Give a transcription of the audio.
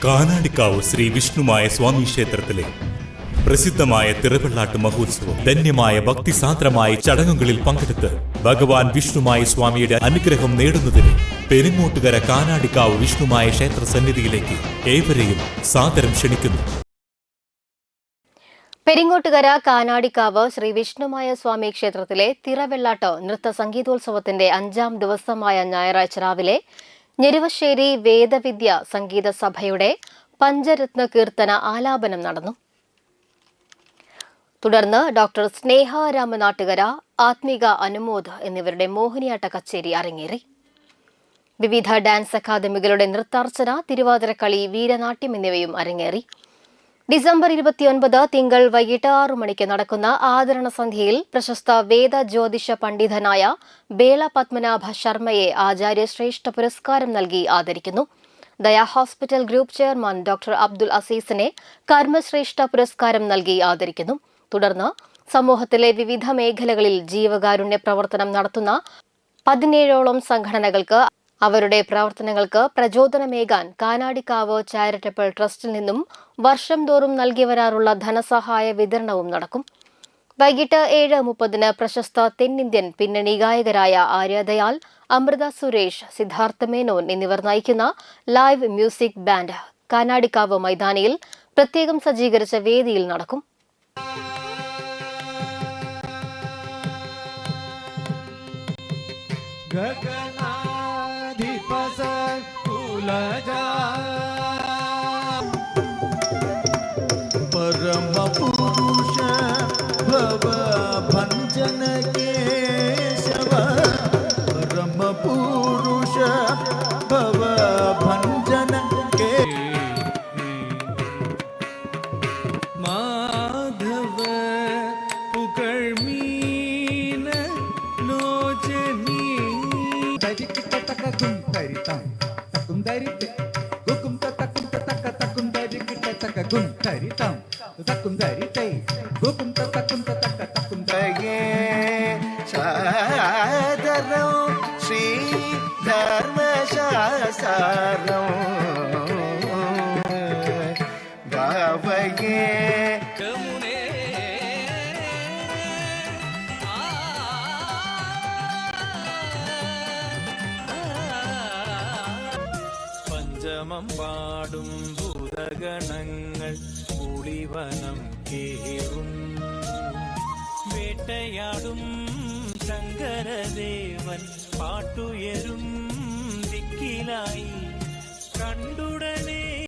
കാനാടിക്കാവ് ശ്രീ വിഷ്ണുമായ സ്വാമി ക്ഷേത്രത്തിലെ പ്രസിദ്ധമായ തിറവെള്ളാട്ട് മഹോത്സവം ധന്യമായ ഭക്തിസാന്ദ്രമായ ചടങ്ങുകളിൽ പങ്കെടുത്ത് ഭഗവാൻ വിഷ്ണുമായ സ്വാമിയുടെ അനുഗ്രഹം നേടുന്നതിന് പെരിങ്ങോട്ടുകര കാനാടിക്കാവ് വിഷ്ണുമായ ക്ഷേത്ര സന്നിധിയിലേക്ക് ഏവരെയും സാദരം ക്ഷണിക്കുന്നു. പെരിങ്ങോട്ടുകര കാനാടിക്കാവ് ശ്രീ വിഷ്ണുമായ സ്വാമി ക്ഷേത്രത്തിലെ തിറവെള്ളാട്ട് നൃത്ത സംഗീതോത്സവത്തിന്റെ 5ാം ദിവസമായ ഞായറാഴ്ച രാവിലെ ഞെരുവശ്ശേരി വേദവിദ്യ സംഗീത സഭയുടെ പഞ്ചരത്ന കീർത്തന ആലാപനം നടന്നു. തുടർന്ന് ഡോക്ടർ സ്നേഹ രാമനാട്ടുകര, ആത്മിക അനുമോദ് എന്നിവരുടെ മോഹിനിയാട്ട കച്ചേരി അരങ്ങേറി. വിവിധ ഡാൻസ് അക്കാദമികളുടെ നൃത്താർച്ചന, തിരുവാതിരക്കളി, വീരനാട്യം എന്നിവയും അരങ്ങേറി. ഡിസംബർ 29 തിങ്കൾ വൈകിട്ട് 6 മണിക്ക് നടക്കുന്ന ആദരണ സന്ധ്യയിൽ പ്രശസ്ത വേദ ജ്യോതിഷ പണ്ഡിതനായ ബേള പത്മനാഭ ശർമ്മയെ ആചാര്യശ്രേഷ്ഠ പുരസ്കാരം നൽകി ആദരിക്കുന്നു. Daya hospital group chairman doctor Abdul അസീസിനെ കർമ്മശ്രേഷ്ഠ പുരസ്കാരം നൽകി ആദരിക്കുന്നു. തുടർന്ന് സമൂഹത്തിലെ വിവിധ മേഖലകളിൽ ജീവകാരുണ്യ പ്രവർത്തനം നടത്തുന്ന 17ഓളം സംഘടനകൾക്ക് അവരുടെ പ്രവർത്തനങ്ങൾക്ക് പ്രചോദനമേകാൻ കാനാടിക്കാവ് ചാരിറ്റബിൾ ട്രസ്റ്റിൽ നിന്നും വർഷം തോറും നൽകി വരാറുള്ള ധനസഹായ വിതരണവും നടക്കും. വൈകിട്ട് 7:30 പ്രശസ്ത തെന്നിന്ത്യൻ പിന്നണി ഗായകരായ ആര്യദയാൽ, അമൃത സുരേഷ്, സിദ്ധാർത്ഥ മേനോൻ എന്നിവർ നയിക്കുന്ന ലൈവ് മ്യൂസിക് ബാൻഡ് കാനാടിക്കാവ് മൈതാനിയിൽ പ്രത്യേകം സജ്ജീകരിച്ച വേദിയിൽ നടക്കും. परम पुरुष भव भंजन केशव, परम पुरुष भव भंजन के माधव पुकर्मीन लोचनी तरिता तकुंदरिते गुकुम तकुम तकुम दरिकिटे तकुम तरिता तकुम दरिते गुकुम तकुम तकुम दगे सादरं श्री धर्मशास्त्रं भावये പഞ്ചമം പാടും ഭൂതഗണങ്ങൾ പുളിവനം കേറും, വേട്ടയാടും ശങ്കരദേവൻ പാട്ടുയരും ദിക്കിലായി കണ്ടുട